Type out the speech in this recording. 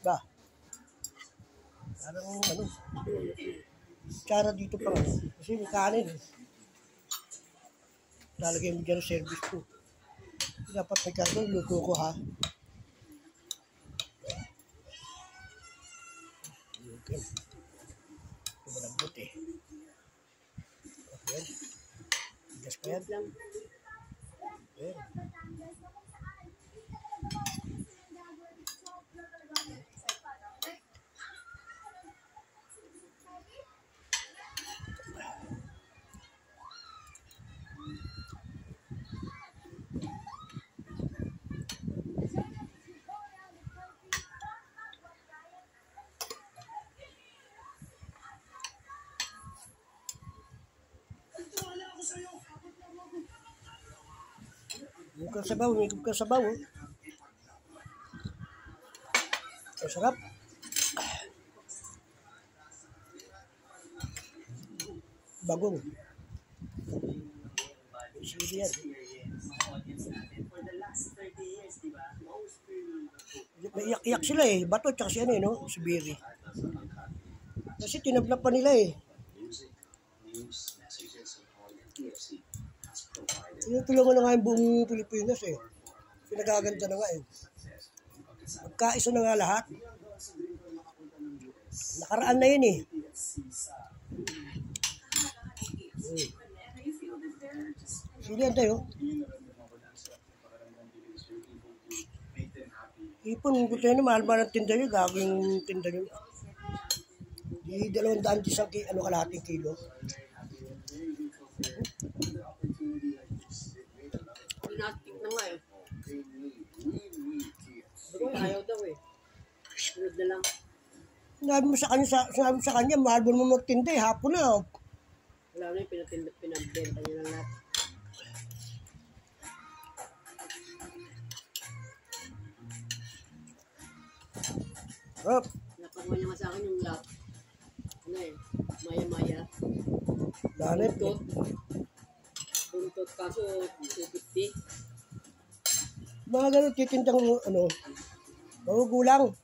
Ba? Parang ano, tsara dito pa nga. Kasi may kanin eh. Lalagay mo dyan ang service ko. Dapat may kanin, luto ko ha. Okay. Ito malambot eh. Okay. Tigas pa yan. Okay. Higop ka sabaw, higop ka sabaw. Ang sarap. Bagong. Sili yan. May iyak-iyak sila eh. Bato tsaka si ano eh, no? Si Biri. Kasi tinabla pa nila eh. Tinutulungan na nga yung buong Pilipinas eh. Pinagaganda na nga eh. Magkaiso na nga lahat. Nakaraan na yun eh. Silihan tayo. Ipon, kung tayo na mahal ba ng tinda nyo, gagawing tinda nyo. Di 200 isang kalahating kilo. Pinatik na nga eh. Ayaw daw eh. Sunod na lang. Sinabi mo sa kanya, mahal mo magtinda eh, hapon na. Wala na yung pinabenta niya lang lahat. Hop. Napakuha niya nga sa akin yung lahat. Ano eh, maya-maya. Lanip. Buntot kaso 250. Mga ganun, titindang ano, magugulang.